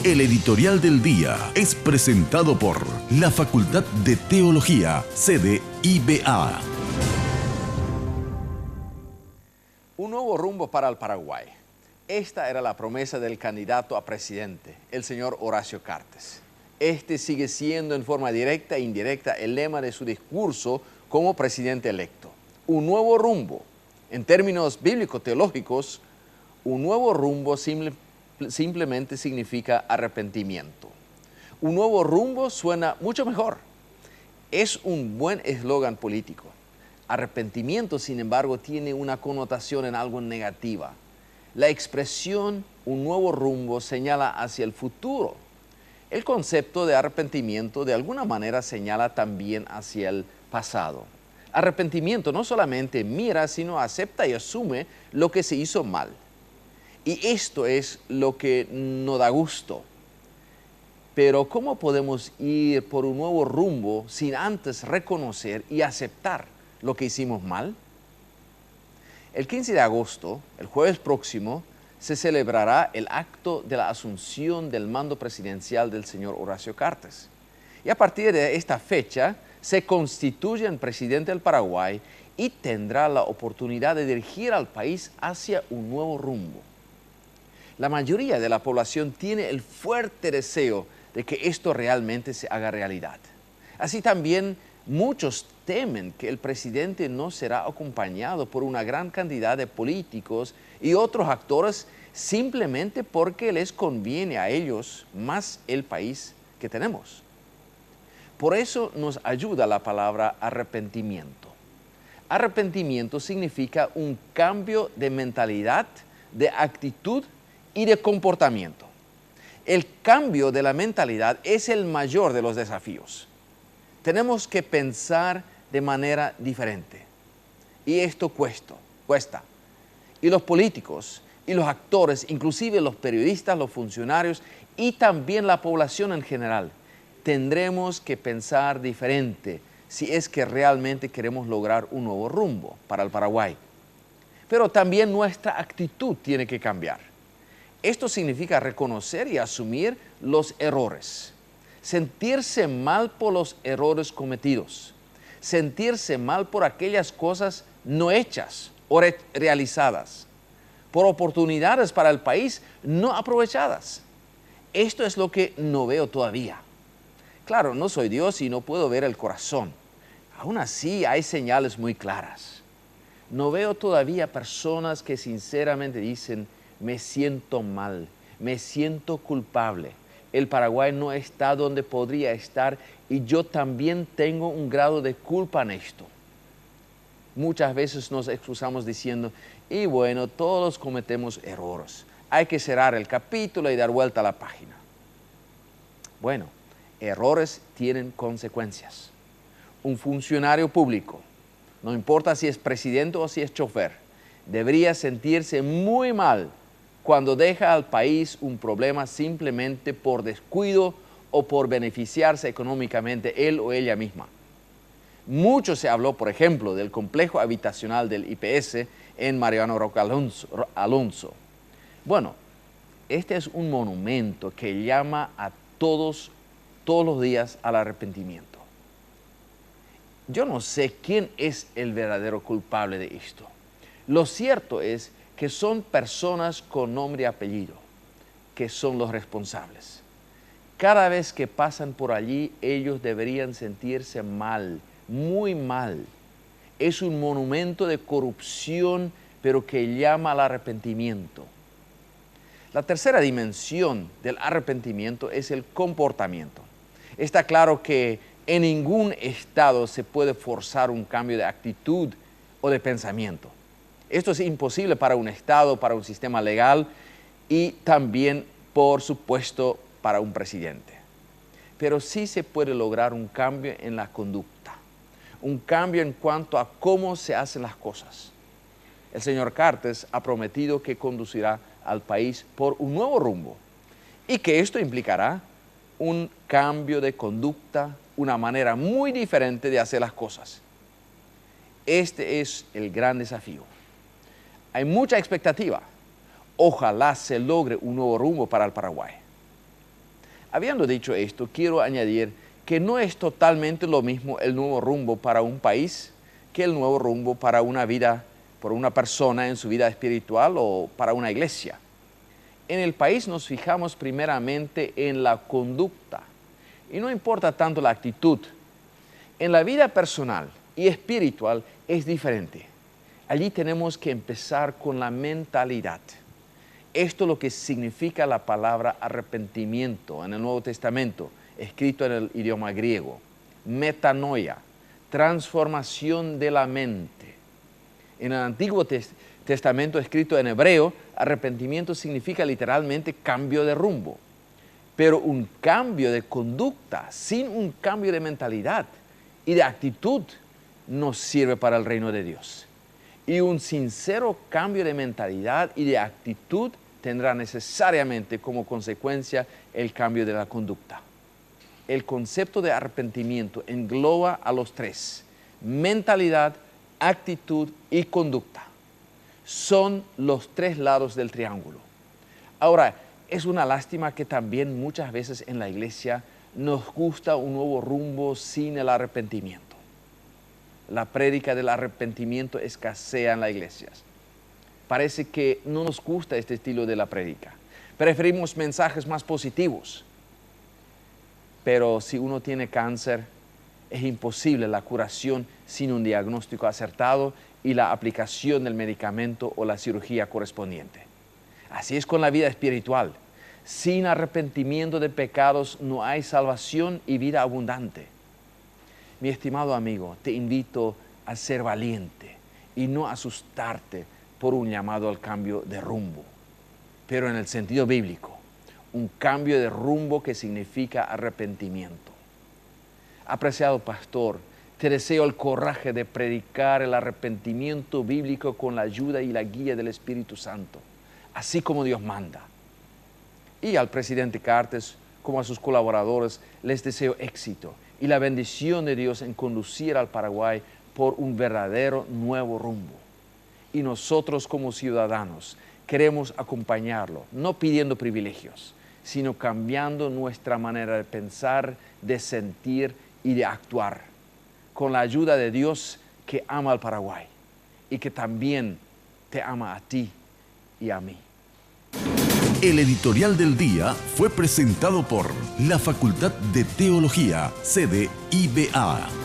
El editorial del día es presentado por la Facultad de Teología, sede IBA. Un nuevo rumbo para el Paraguay. Esta era la promesa del candidato a presidente, el señor Horacio Cartes. Este sigue siendo en forma directa e indirecta el lema de su discurso como presidente electo. Un nuevo rumbo. En términos bíblico-teológicos, un nuevo rumbo simplemente significa arrepentimiento. Un nuevo rumbo suena mucho mejor. Es un buen eslogan político. Arrepentimiento, sin embargo, tiene una connotación en algo negativa. La expresión un nuevo rumbo señala hacia el futuro. El concepto de arrepentimiento de alguna manera señala también hacia el pasado. Arrepentimiento no solamente mira, sino acepta y asume lo que se hizo mal. Y esto es lo que no da gusto. Pero ¿cómo podemos ir por un nuevo rumbo sin antes reconocer y aceptar lo que hicimos mal? El 15 de agosto, el jueves próximo, se celebrará el acto de la asunción del mando presidencial del señor Horacio Cartes. Y a partir de esta fecha, se constituye en presidente del Paraguay y tendrá la oportunidad de dirigir al país hacia un nuevo rumbo. La mayoría de la población tiene el fuerte deseo de que esto realmente se haga realidad. Así también muchos temen que el presidente no será acompañado por una gran cantidad de políticos y otros actores simplemente porque les conviene a ellos más el país que tenemos. Por eso nos ayuda la palabra arrepentimiento. Arrepentimiento significa un cambio de mentalidad, de actitud y de comportamiento. El cambio de la mentalidad es el mayor de los desafíos. Tenemos que pensar de manera diferente. Y esto cuesta. Y los políticos y los actores, inclusive los periodistas, los funcionarios y también la población en general, tendremos que pensar diferente si es que realmente queremos lograr un nuevo rumbo para el Paraguay. Pero también nuestra actitud tiene que cambiar. Esto significa reconocer y asumir los errores. Sentirse mal por los errores cometidos. Sentirse mal por aquellas cosas no hechas o realizadas. Por oportunidades para el país no aprovechadas. Esto es lo que no veo todavía. Claro, no soy Dios y no puedo ver el corazón. Aún así hay señales muy claras. No veo todavía personas que sinceramente dicen: me siento mal, me siento culpable. El Paraguay no está donde podría estar y yo también tengo un grado de culpa en esto. Muchas veces nos excusamos diciendo: y bueno, todos cometemos errores. Hay que cerrar el capítulo y dar vuelta a la página. Bueno, errores tienen consecuencias. Un funcionario público, no importa si es presidente o si es chofer, debería sentirse muy mal cuando deja al país un problema simplemente por descuido o por beneficiarse económicamente él o ella misma. Mucho se habló, por ejemplo, del complejo habitacional del IPS en Mariano Roca Alonso. Bueno, este es un monumento que llama a todos los días al arrepentimiento. Yo no sé quién es el verdadero culpable de esto. Lo cierto es que son personas con nombre y apellido, que son los responsables. Cada vez que pasan por allí, ellos deberían sentirse mal, muy mal. Es un monumento de corrupción, pero que llama al arrepentimiento. La tercera dimensión del arrepentimiento es el comportamiento. Está claro que en ningún estado se puede forzar un cambio de actitud o de pensamiento. Esto es imposible para un Estado, para un sistema legal y también, por supuesto, para un presidente. Pero sí se puede lograr un cambio en la conducta, un cambio en cuanto a cómo se hacen las cosas. El señor Cartes ha prometido que conducirá al país por un nuevo rumbo y que esto implicará un cambio de conducta, una manera muy diferente de hacer las cosas. Este es el gran desafío. Hay mucha expectativa. Ojalá se logre un nuevo rumbo para el Paraguay. Habiendo dicho esto, quiero añadir que no es totalmente lo mismo el nuevo rumbo para un país que el nuevo rumbo para una vida, por una persona en su vida espiritual o para una iglesia. En el país nos fijamos primeramente en la conducta y no importa tanto la actitud. En la vida personal y espiritual es diferente. Allí tenemos que empezar con la mentalidad. Esto es lo que significa la palabra arrepentimiento en el Nuevo Testamento, escrito en el idioma griego. Metanoia, transformación de la mente. En el Antiguo Testamento, escrito en hebreo, arrepentimiento significa literalmente cambio de rumbo. Pero un cambio de conducta sin un cambio de mentalidad y de actitud no sirve para el reino de Dios. Y un sincero cambio de mentalidad y de actitud tendrá necesariamente como consecuencia el cambio de la conducta. El concepto de arrepentimiento engloba a los tres: mentalidad, actitud y conducta. Son los tres lados del triángulo. Ahora, es una lástima que también muchas veces en la iglesia nos gusta un nuevo rumbo sin el arrepentimiento. La prédica del arrepentimiento escasea en las iglesias. Parece que no nos gusta este estilo de la prédica. Preferimos mensajes más positivos. Pero si uno tiene cáncer, es imposible la curación sin un diagnóstico acertado y la aplicación del medicamento o la cirugía correspondiente. Así es con la vida espiritual. Sin arrepentimiento de pecados no hay salvación y vida abundante. Mi estimado amigo, te invito a ser valiente y no asustarte por un llamado al cambio de rumbo, pero en el sentido bíblico, un cambio de rumbo que significa arrepentimiento. Apreciado pastor, te deseo el coraje de predicar el arrepentimiento bíblico con la ayuda y la guía del Espíritu Santo, así como Dios manda. Y al presidente Cartes, como a sus colaboradores, les deseo éxito y la bendición de Dios en conducir al Paraguay por un verdadero nuevo rumbo. Y nosotros como ciudadanos queremos acompañarlo, no pidiendo privilegios, sino cambiando nuestra manera de pensar, de sentir y de actuar, con la ayuda de Dios que ama al Paraguay y que también te ama a ti y a mí. El editorial del día fue presentado por la Facultad de Teología, sede IBA.